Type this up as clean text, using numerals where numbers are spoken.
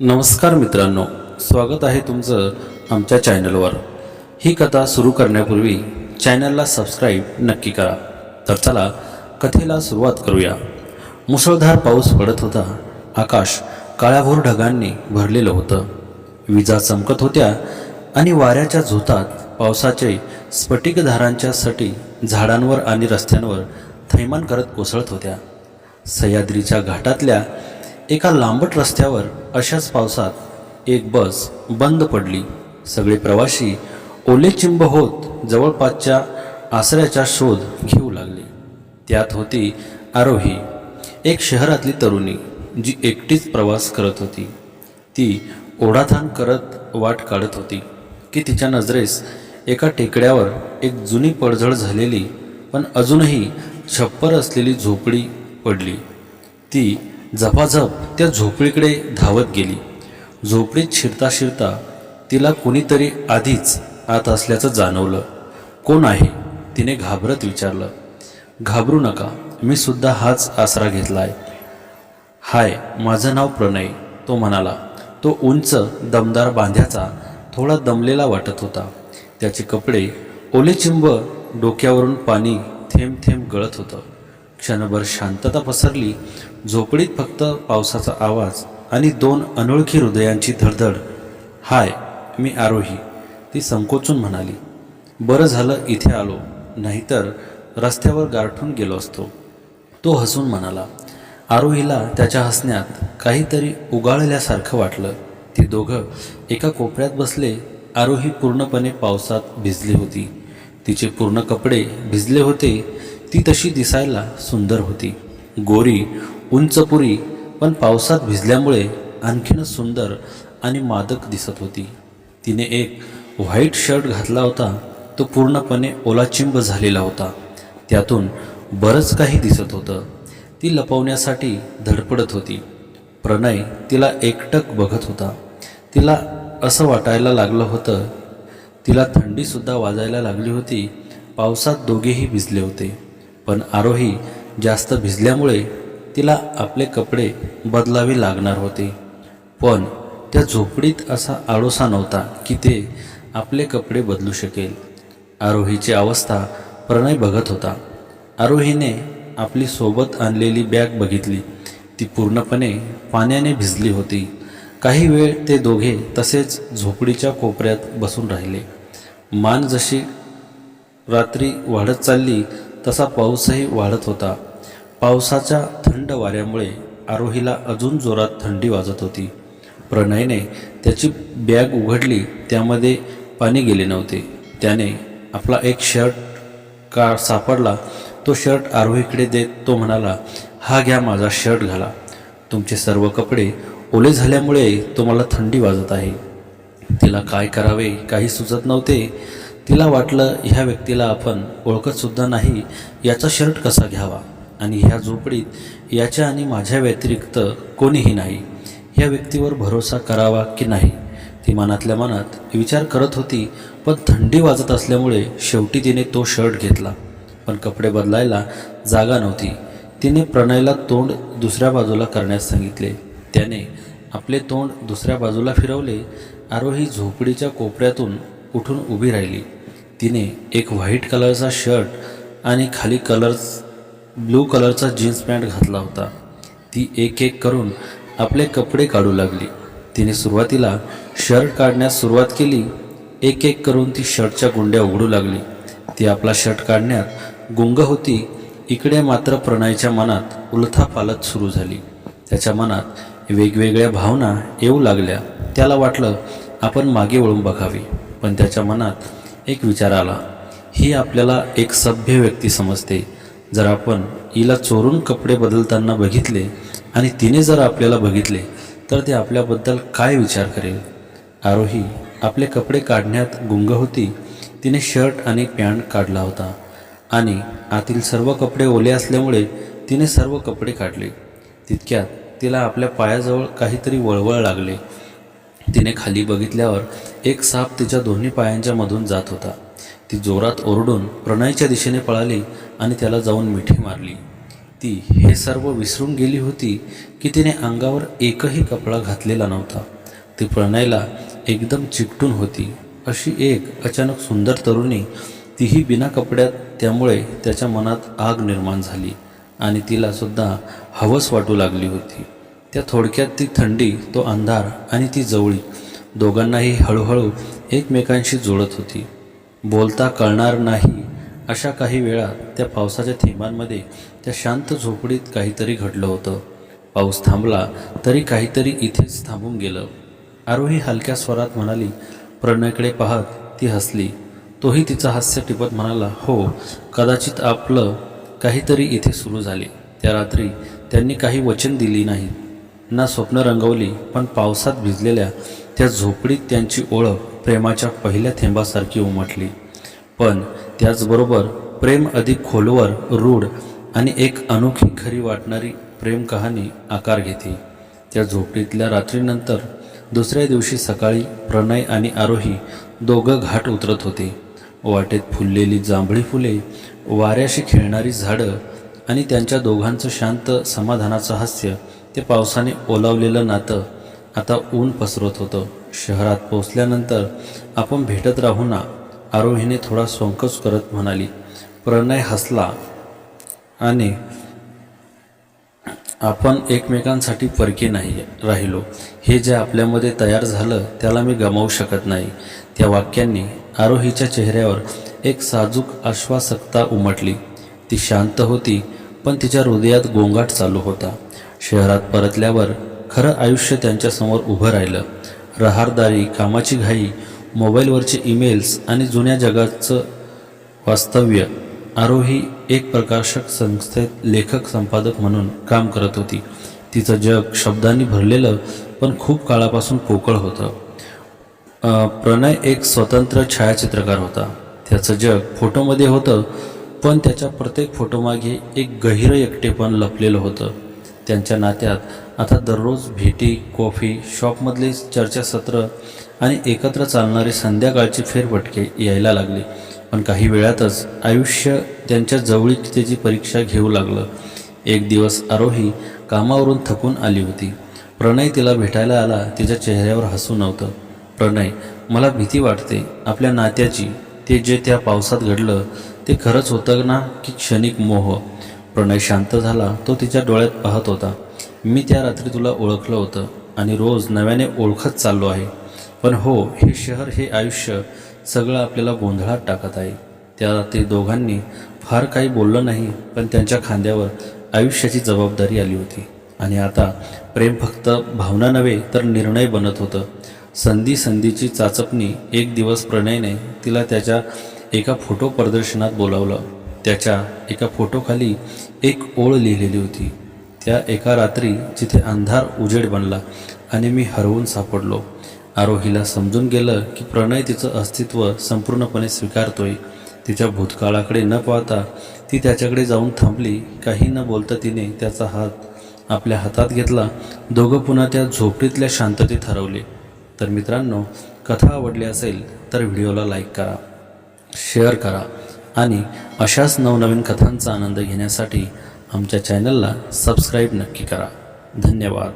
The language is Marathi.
नमस्कार मित्रांनो, स्वागत आहे तुमचं आमच्या चॅनलवर। ही कथा सुरू करण्यापूर्वी चॅनलला सबस्क्राईब नक्की करा। तर चला कथेला सुरुवात करूया। मुसळधार पाऊस पडत होता। आकाश काळ्याभोर ढगांनी भरलेलं होतं। विजा चमकत होत्या आणि वाऱ्याच्या झोतात पावसाचे स्फटिकधारांच्या सटी झाडांवर आणि रस्त्यांवर थैमान करत कोसळत होत्या। सह्याद्रीच्या घाटातल्या एका लांबट रस्त्यावर अशाच पावसात एक बस बंद पडली। सगळे प्रवासी ओलेचिंब होत जवळपासच्या आसऱ्याचा शोध घेऊ लागले। त्यात होती आरोही, एक शहरातली तरुणी जी एकटीच प्रवास करत होती। ती ओढाताण करत वाट काढत होती की तिच्या नजरेस एका टेकड्यावर एक जुनी पडझड झालेली पण अजूनही छप्पर असलेली झोपडी पडली। ती झपाझप त्या झोपडीकडे धावत गेली। झोपडीत शिरता शिरता तिला कोणीतरी आधीच आत असल्याचं जाणवलं। कोण आहे? तिने घाबरत विचारलं। घाबरू नका, मी सुद्धा हाच आसरा घेतलाय। हाय, माझं नाव प्रणय, तो म्हणाला। तो उंच दमदार बांध्याचा, थोडा दमलेला वाटत होता। त्याचे कपडे ओलेचिंब, डोक्यावरून पाणी थेंब थेंब गळत होतं। क्षणभर शांतता पसरली। झोपडीत फक्त पावसाचा आवाज आणि दोन अनोळखी हृदयांची धडधड। हाय, मी आरोही, ती संकोचून म्हणाली। बरं झालं इथे आलो, नाहीतर रस्त्यावर गारठून गेलो असतो, तो हसून म्हणाला। आरोहीला त्याच्या हसण्यात काहीतरी उगाळल्यासारखं वाटलं। ती दोघं एका कोपऱ्यात बसले। आरोही पूर्णपणे पावसात भिजली होती। तिचे पूर्ण कपडे भिजले होते। ती तशी दिसायला सुंदर होती, गोरी, उंचपुरी, पण पावसात भिजल्यामुळे आणखीनच सुंदर आणि मादक दिसत होती। तिने एक व्हाईट शर्ट घातला होता, तो पूर्णपणे ओलाचिंब झालेला होता। त्यातून बरंच काही दिसत होतं। ती लपवण्यासाठी धडपडत होती। प्रणय तिला एकटक बघत होता। तिला असं वाटायला लागलं होतं तिला थंडीसुद्धा वाजायला लागली होती। पावसात दोघेही भिजले होते, पण आरोही जास्त भिजल्यामुळे तिला आपले कपडे बदलावे लागणार होते। पण त्या झोपडीत असा आडोसा नव्हता की ते आपले कपडे बदलू शकेल। आरोहीची अवस्था प्रणय बघत होता। आरोहीने आपली सोबत आणलेली बॅग बघितली। ती पूर्णपणे पाण्याने भिजली होती। काही वेळ ते दोघे तसेच झोपडीच्या कोपऱ्यात बसून राहिले। मान जशी रात्री वाढत चालली तसा पाऊसही वाढत होता। पावसाच्या थंड वाऱ्यामुळे आरोहीला अजून जोरात थंडी वाजत होती। प्रणयने त्याची बॅग उघडली, त्यामध्ये पाणी गेले नव्हते। त्याने आपला एक शर्ट सापडला। तो शर्ट आरोहीकडे देत तो म्हणाला, हा घ्या, माझा शर्ट घाला। तुमचे सर्व कपडे ओले झाल्यामुळे तुम्हाला थंडी वाजत आहे। तिला काय करावे काही सुचत नव्हते। तिला वाटलं, ह्या व्यक्तीला आपण ओळखतसुद्धा नाही, याचा शर्ट कसा घ्यावा? आणि ह्या झोपडीत याच्या आणि माझ्या व्यतिरिक्त कोणीही नाही। ह्या व्यक्तीवर भरोसा करावा की नाही, ती मनातल्या मनात विचार करत होती। पण थंडी वाजत असल्यामुळे शेवटी तिने तो शर्ट घेतला। पण कपडे बदलायला जागा नव्हती। तिने प्रणयला तोंड दुसऱ्या बाजूला करण्यास सांगितले। त्याने आपले तोंड दुसऱ्या बाजूला फिरवले। आरोही झोपडीच्या कोपऱ्यातून उठून उभी राहिली। तिने एक व्हाईट कलरचा शर्ट आणि खाली ब्लू कलरचा जीन्स पॅन्ट घातला होता। ती एक एक करून आपले कपडे काढू लागली। तिने सुरुवातीला शर्ट काढण्यास सुरुवात केली। एक एक करून ती शर्टच्या गुंड्या उघडू लागली। ती आपला शर्ट काढण्यात गुंग होती। इकडे मात्र प्रणयच्या मनात उलथापालथ सुरू झाली। त्याच्या मनात वेगवेगळ्या भावना येऊ लागल्या। त्याला वाटलं आपण मागे वळून बघावे, पण त्याच्या मनात एक विचार आला, ही आपल्याला एक सभ्य व्यक्ती समजते। जर आपण हिला चोरून कपडे बदलताना बघितले आणि तिने जर आपल्याला बघितले तर ते आपल्याबद्दल काय विचार करेल? आरोही आपले कपडे काढण्यात गुंग होती। तिने शर्ट आणि पॅन्ट काढला होता आणि आतील सर्व कपडे ओले असल्यामुळे तिने सर्व कपडे काढले। तितक्यात तिला आपल्या पायाजवळ काहीतरी वळवळ लागले। तिने खाली बघितल्यावर एक साप तिच्या दोन्ही पायांच्या मधून जात होता। ती जोरात ओरडून प्रणयच्या दिशेने पळाली आणि त्याला जाऊन मिठी मारली। ती हे सर्व विसरून गेली होती की तिने अंगावर एकही कपडा घातलेला नव्हता. ती प्रणयला एकदम चिकटून होती. अशी एक अचानक सुंदर तरुणी, तीही बिना कपड्यात. त्यामुळे त्याच्या मनात आग निर्माण झाली आणि तिला सुद्धा हवस वाटू लागली होती. त्या थोडक्यात ती थंडी, तो अंधार आणि ती जवळी दोघांनाही हळूहळू एकमेकांशी जोडत होती. बोलता कळणार नाही अशा काही वेळा त्या पावसाच्या थेंबांमध्ये त्या शांत झोपडीत काहीतरी घडलं होतं. पाऊस थांबला तरी काहीतरी इथेच थांबून गेलं. आरोही हलक्या स्वरात म्हणाली. प्रणयकडे पाहत ती हसली. तोही तिचं हास्य टिपत म्हणाला, हो, कदाचित आपलं काहीतरी इथे सुरू झाले. त्या रात्री त्यांनी काही वचन दिली नाहीत, ना स्वप्न रंगवली, पण पावसात भिजलेल्या त्या झोपडीत त्यांची ओळख प्रेमाच्या पहिल्या थेंबासारखी उमटली. पण त्याचबरोबर प्रेम अधिक खोलवर, रूढ आणि एक अनोखी खरी वाटणारी प्रेम कहाणी आकार घेते. त्या झोपडीतल्या रात्रीनंतर दुसऱ्या दिवशी सकाळी प्रणय आणि आरोही दोघं घाट उतरत होते. वाटेत फुललेली जांभळी फुले, वाऱ्याशी खेळणारी झाडं आणि त्यांच्या दोघांचं शांत समाधानाचं हास्य, ते पावसाने ओलावलेलं नातं आता ऊन पसरत होतं. शहरात पोचल्यानंतर आपण भेटत राहू ना, आरोहीने थोडा संकोच करत म्हणाली. प्रणय हसला आणि आपण एकमेकांसाठी परके नाही राहिलो. हे जे आपल्यामध्ये तयार झालं त्याला मी गमावू शकत नाही. त्या वाक्यांनी आरोहीच्या चेहऱ्यावर एक साजूक आश्वासकता उमटली. ती शांत होती, पण तिच्या हृदयात गोंगाट चालू होता. शहरात परतल्यावर खरं आयुष्य त्यांच्यासमोर उभं राहिलं. रहारदारी, कामाची घाई, मोबाईलवरचे ईमेल्स आणि जुन्या जगाचं वास्तव्य. आरोही एक प्रकाशक संस्थेत लेखक संपादक म्हणून काम करत होती. तिचं जग शब्दांनी भरलेलं पण खूप काळापासून पोकळ होतं. प्रणय एक स्वतंत्र छायाचित्रकार होता. त्याचं जग फोटोमध्ये होतं, पण त्याच्या प्रत्येक फोटोमागे एक गहिरं एकटेपण लपलेलं होतं. त्यांच्या नात्यात आता दररोज भेटी, कॉफी शॉपमधले चर्चासत्र आणि एकत्र चालणारे संध्याकाळचे फेरफटके यायला लागले. पण काही वेळातच आयुष्य त्यांच्या जवळीकतेची परीक्षा घेऊ लागलं. एक दिवस आरोही कामावरून थकून आली होती. प्रणय तिला भेटायला आला. तिच्या चेहऱ्यावर हसू नव्हतं. प्रणय, मला भीती वाटते आपल्या नात्याची. ते जे त्या पावसात घडलं ते खरंच होतं ना की क्षणिक मोह? प्रणय शांत झाला. तो तिच्या डोळ्यात पाहत होता. मी त्या रात्री तुला ओळखलं होतं आणि रोज नव्याने ओळखत चाललो आहे. पण हो, हे शहर, हे आयुष्य सगळं आपल्याला गोंधळात टाकत आहे. त्या ते दोघांनी फार काही बोललं नाही, पण त्यांच्या खांद्यावर आयुष्याची जबाबदारी आली होती. आणि आता प्रेम फक्त भावना नव्हे तर निर्णय बनत होतं. संधीची चाचपणी. एक दिवस प्रणयने तिला त्याच्या एका फोटो प्रदर्शनात बोलावलं. त्याच्या एका फोटोखाली एक ओळ लिहिलेली होती. त्या एका रात्री जिथे अंधार उजेड बनला आणि मी हरवून सापडलो. आरोहीला समजून गेलं की प्रणय तिचं अस्तित्व संपूर्णपणे स्वीकारतोय. तिच्या भूतकाळाकडे न पाहता ती त्याच्याकडे जाऊन थांबली. काही न बोलता तिने त्याचा हात आपल्या हातात घेतला. दोघं पुन्हा त्या झोपडीतल्या शांततेत हरवले. तर मित्रांनो, कथा आवडली असेल तर व्हिडिओला लाईक करा, शेअर करा आणि अशाच नवनवीन कथांचा आनंद घेण्यासाठी आमच्या चॅनलला सबस्क्राईब नक्की करा. धन्यवाद.